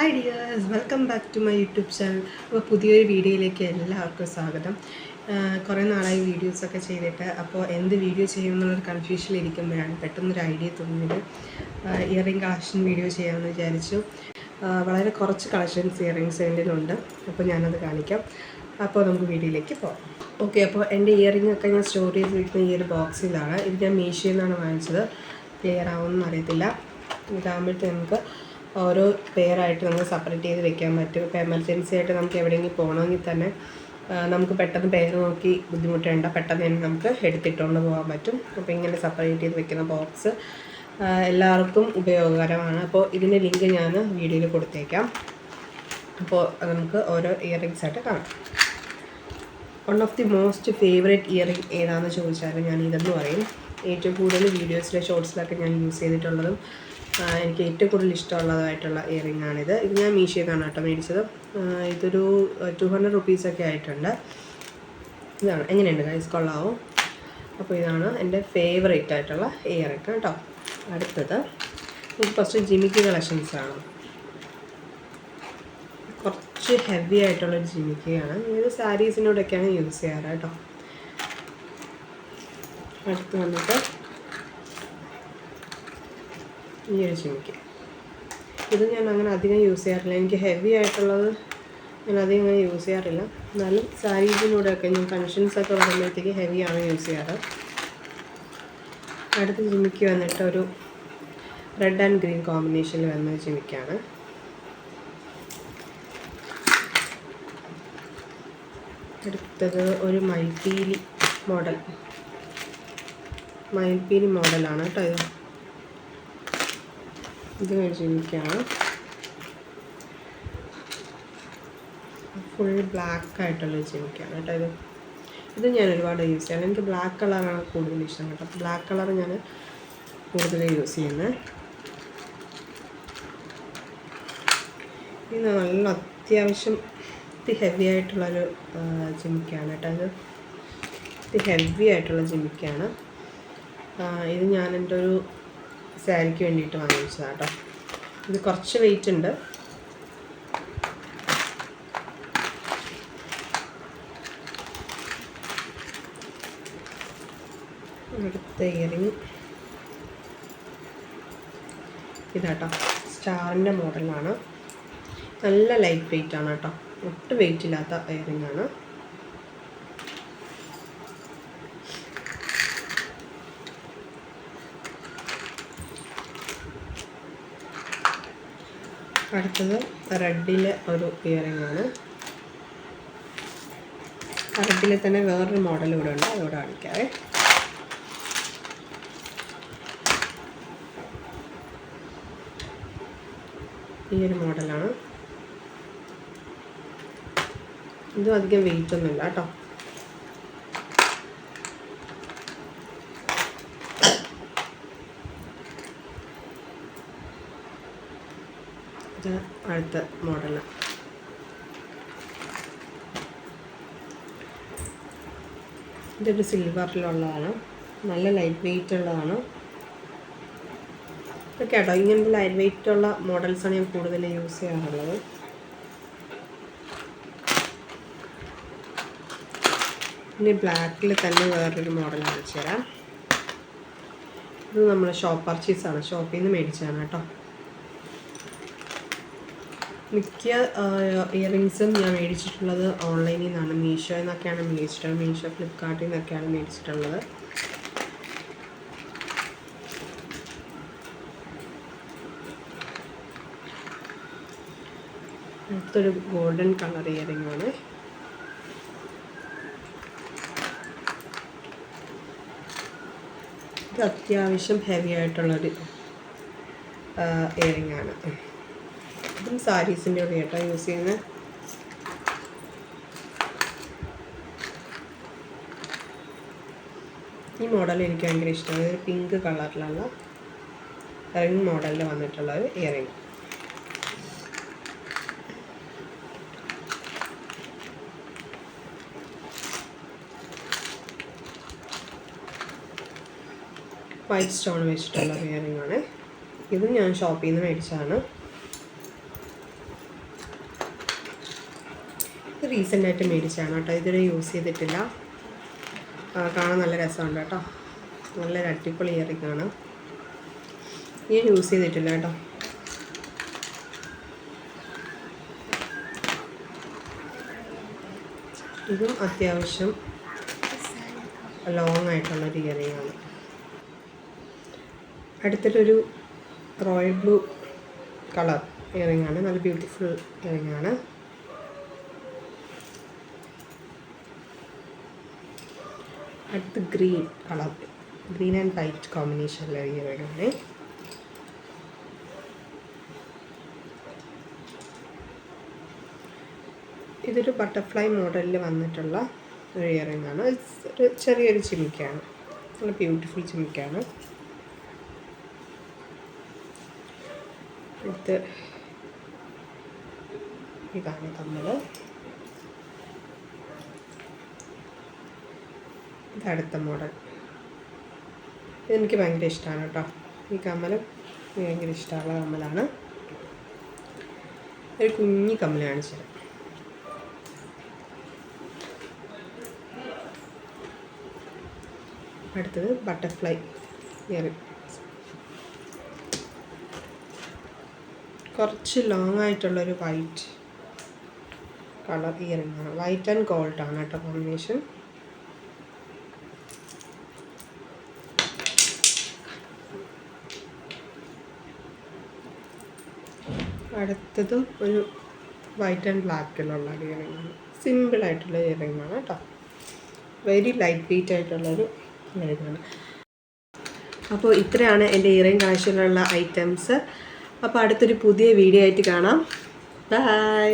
Hi dears, welcome back to my YouTube channel. അപ്പോൾ പുതിയൊരു വീഡിയോയിലേക്ക് എല്ലാവർക്കും സ്വാഗതം. കുറേ നാളായി വീഡിയോസൊക്കെ ചെയ്തിട്ട് അപ്പോൾ എന്ത് വീഡിയോ ചെയ്യുമെന്നുള്ളൊരു കൺഫ്യൂഷനിലിരിക്കുമ്പോഴാണ് പെട്ടെന്നൊരു ഐഡിയ തോന്നിയത്. ഇയറിംഗ് കളക്ഷൻ വീഡിയോ ചെയ്യാമെന്ന് വിചാരിച്ചു. വളരെ കുറച്ച് കളക്ഷൻസ് ഇയറിങ്സ് എൻ്റെ ഉണ്ട്, അപ്പോൾ ഞാനത് കാണിക്കാം. അപ്പോൾ നമുക്ക് വീഡിയോയിലേക്ക് പോകാം. ഓക്കെ, അപ്പോൾ എൻ്റെ ഇയറിംഗ് ഒക്കെ ഞാൻ സ്റ്റോർ ചെയ്ത് വയ്ക്കുന്ന ഈ ഒരു ബോക്സിലാണ്. ഇത് ഞാൻ മീഷോയിൽ നിന്നാണ് വാങ്ങിച്ചത്. ക്ലിയർ ആവുമെന്ന് അറിയത്തില്ല. ഇതാകുമ്പോഴത്തെ നമുക്ക് ഓരോ പെയറായിട്ട് നമുക്ക് സെപ്പറേറ്റ് ചെയ്ത് വെക്കാൻ പറ്റും. ഇപ്പോൾ എമർജൻസി ആയിട്ട് നമുക്ക് എവിടെയെങ്കിലും പോകണമെങ്കിൽ തന്നെ നമുക്ക് പെട്ടെന്ന് പെയർ നോക്കി ബുദ്ധിമുട്ടേണ്ട, പെട്ടെന്ന് തന്നെ നമുക്ക് എടുത്തിട്ടുകൊണ്ട് പോകാൻ പറ്റും. അപ്പോൾ ഇങ്ങനെ സെപ്പറേറ്റ് ചെയ്ത് വെക്കുന്ന ബോക്സ് എല്ലാവർക്കും ഉപയോഗകരമാണ്. അപ്പോൾ ഇതിൻ്റെ ലിങ്ക് ഞാൻ വീഡിയോയിൽ കൊടുത്തേക്കാം. അപ്പോൾ നമുക്ക് ഓരോ ഇയറിങ്സ് ആയിട്ട് കാണാം. One of the most favourite earring ഏതാണെന്ന് ചോദിച്ചാൽ ഞാൻ ഇതെന്ന് പറയും. ഏറ്റവും കൂടുതൽ വീഡിയോസിലെ ഷോർട്സിലൊക്കെ ഞാൻ യൂസ് ചെയ്തിട്ടുള്ളതും എനിക്ക് ഏറ്റവും കൂടുതൽ ഇഷ്ടമുള്ളതായിട്ടുള്ള ഇയറിംഗ് ആണിത്. ഇത് ഞാൻ മീഷോയിൽ നിന്നാണ് കേട്ടോ മേടിച്ചത്. ഇതൊരു 200 റുപ്പീസൊക്കെ ആയിട്ടുണ്ട്. ഇതാണ്, എങ്ങനെയുണ്ട് ഗൈസ്, കൊള്ളാവോ? അപ്പോൾ ഇതാണ് എൻ്റെ ഫേവറേറ്റ് ആയിട്ടുള്ള ഇയറിംഗ് കേട്ടോ. അടുത്തത് ഇത് ഫസ്റ്റ് ജിമിക്കി കളക്ഷൻസാണ്. കുറച്ച് ഹെവി ആയിട്ടുള്ളൊരു ജിമിക്കിയാണ്. ഇത് സാരീസിനോടൊക്കെയാണ് യൂസ് ചെയ്യാറ് കേട്ടോ. അടുത്ത് വന്നിട്ട് ഈ ഒരു ജിമിക്ക്. ഇത് ഞാൻ അങ്ങനെ അധികം യൂസ് ചെയ്യാറില്ല. എനിക്ക് ഹെവി ആയിട്ടുള്ളത് ഞാൻ അധികം അങ്ങനെ യൂസ് ചെയ്യാറില്ല. എന്നാലും സാരീസിനൂടെയൊക്കെ ഞാൻ ഫങ്ഷൻസൊക്കെ വരുമ്പോഴത്തേക്ക് ഹെവിയാണ് യൂസ് ചെയ്യാറ്. അടുത്ത ജിമിക്ക് വന്നിട്ട് ഒരു റെഡ് ആൻഡ് ഗ്രീൻ കോമ്പിനേഷനിൽ വന്ന ജിമിക്കാണ്. അടുത്തത് ഒരു മയിൽപ്പീലി മോഡലാണ് കേട്ടോ. ഇത് ജിമിക്കാണ്. ഫുൾ ബ്ലാക്ക് ആയിട്ടുള്ള ജിമിക്കാണ് കേട്ടോ. ഇത് ഞാൻ ഒരുപാട് യൂസ് ചെയ്യാം. എനിക്ക് ബ്ലാക്ക് കളറാണ് കൂടുതൽ ഇഷ്ടം കേട്ടോ. ബ്ലാക്ക് കളർ ഞാൻ കൂടുതൽ യൂസ് ചെയ്യുന്നത്. ഇത് നല്ല അത്യാവശ്യം ഹെവി ആയിട്ടുള്ളൊരു ജിമിക്കാണ് കേട്ടോ. ഇത് ഹെവി ആയിട്ടുള്ള ജിമിക്കാണ്. ഇത് ഞാൻ എൻ്റെ ഒരു സാരിക്ക് വേണ്ടിയിട്ട് വാങ്ങിച്ചതാണ് കേട്ടോ. ഇത് കുറച്ച് വെയിറ്റ് ഉണ്ട്. അടുത്ത ഇയറിങ് ഇതാട്ടോ, സ്റ്റാറിൻ്റെ മോഡലാണ്. നല്ല ലൈറ്റ് വെയിറ്റ് ആണ് കേട്ടോ. ഒട്ടും വെയിറ്റ് ഇല്ലാത്ത ഇയറിംഗ് ആണ്. അടുത്തത് റെഡിലെ ഒരു ഇയറിംഗ് ആണ്. റെഡിൽ തന്നെ വേറൊരു മോഡൽ ഇവിടെ ഉണ്ട്, അതോടെ കാണിക്കാവേ. ഈ ഒരു മോഡലാണ്. ഇതും അധികം വെയിറ്റ് ഒന്നുമില്ല കേട്ടോ. ഇത് അടുത്ത മോഡല്. ഇതൊരു സിൽവറിലുള്ളതാണ്. നല്ല ലൈറ്റ് വെയിറ്റ് ഉള്ളതാണ്. ഇതൊക്കെ കേട്ടോ, ഇങ്ങനത്തെ ലൈറ്റ് വെയിറ്റ് ഉള്ള മോഡൽസാണ് ഞാൻ കൂടുതൽ യൂസ് ചെയ്യാറുള്ളത്. ഇനി ബ്ലാക്കിൽ തന്നെ വേറൊരു മോഡൽ കാണിച്ചു തരാം. ഇത് നമ്മൾ ഷോപ്പ് പർച്ചേസാണ്, ഷോപ്പിൽ നിന്ന് മേടിച്ചതാണ് കേട്ടോ. മിക്ക ഇയറിങ്സും ഞാൻ മേടിച്ചിട്ടുള്ളത് ഓൺലൈനിൽ നിന്നാണ്. മീഷോയിൽ നിന്നൊക്കെയാണ് മേടിച്ചിട്ടുള്ളത്. മീഷോ, ഫ്ലിപ്കാർട്ടിൽ നിന്നൊക്കെയാണ് മേടിച്ചിട്ടുള്ളത്. അടുത്തൊരു ഗോൾഡൻ കളർ ഇയറിംഗ് ആണ്. ഇത് അത്യാവശ്യം ഹെവി ആയിട്ടുള്ളൊരു ഇയറിംഗ് ആണ്. ഇതും സാരീസിൻ്റെ കൂടെ കേട്ടോ യൂസ് ചെയ്യുന്നത്. ഈ മോഡൽ എനിക്ക് ഭയങ്കര ഇഷ്ടമാണ്. ഒരു പിങ്ക് കളറിലുള്ള റിംഗ് മോഡലിൽ വന്നിട്ടുള്ള ഒരു ഇയറിംഗ്. വൈറ്റ് സ്റ്റോൺ വെച്ചിട്ടുള്ള ഇയറിംഗ് ആണ്. ഇതും ഞാൻ ഷോപ്പിൽ നിന്ന് മേടിച്ചതാണ്. ഇത് റീസെൻ്റായിട്ട് മേടിച്ചാണ് കേട്ടോ, ഇതുവരെ യൂസ് ചെയ്തിട്ടില്ല. കാണാൻ നല്ല രസമുണ്ട് കേട്ടോ, നല്ലൊരു അടിപൊളി ഇയറിംഗ് ആണ്. ഞാൻ യൂസ് ചെയ്തിട്ടില്ല കേട്ടോ. ഇതും അത്യാവശ്യം ലോങ് ആയിട്ടുള്ളൊരു ഇയറിംഗ് ആണ്. അടുത്തിട്ടൊരു റോയൽ ബ്ലൂ കളർ ഇയറിംഗ് ആണ്, നല്ല ബ്യൂട്ടിഫുൾ ഇയറിംഗ് ആണ്. അടുത്ത് green colour, green and white കോമ്പിനേഷനിലെ ഇയറിംഗ് ആണ്. ഇതൊരു ബട്ടർഫ്ലൈ മോഡലിൽ വന്നിട്ടുള്ള ഒരു ഇയറിംഗ് ആണ്. ഒരു ചെറിയൊരു ചിമിക്കയാണ്, നല്ല ബ്യൂട്ടിഫുൾ ചിമിക്കയാണ്. ഇത് ഇതാണ് കമ്മൽ. ഇതടുത്ത മോഡൽ. ഇതെനിക്ക് ഭയങ്കര ഇഷ്ടമാണ് കേട്ടോ, ഈ കമ്മൽ ഭയങ്കര ഇഷ്ടമുള്ള കമ്മലാണ്. ഒരു കുഞ്ഞി കമ്മൽ കാണിച്ചത്. അടുത്തത് ബട്ടർഫ്ലൈ ഇയറിംഗ്, കുറച്ച് ലോങ് ആയിട്ടുള്ളൊരു വൈറ്റ് കളർ ഇയറിംഗ് ആണ്. വൈറ്റ് ആൻഡ് ഗോൾഡ് ആണ് കേട്ടോ കോമ്പിനേഷൻ. അടുത്തതും ഒരു വൈറ്റ് ആൻഡ് ബ്ലാക്കിലുള്ള ഇയറിംഗ് ആണ്. സിമ്പിളായിട്ടുള്ള ഇയറിംഗ് ആണ് കേട്ടോ, വെരി ലൈറ്റ് വെയ്റ്റ് ആയിട്ടുള്ളൊരു ഇയറിംഗ് ആണ്. അപ്പോൾ ഇത്രയാണ് എൻ്റെ ഇയറിംഗ് കളക്ഷനിലുള്ള ഐറ്റംസ്. അപ്പോൾ അടുത്തൊരു പുതിയ വീഡിയോ ആയിട്ട് കാണാം. ബൈ.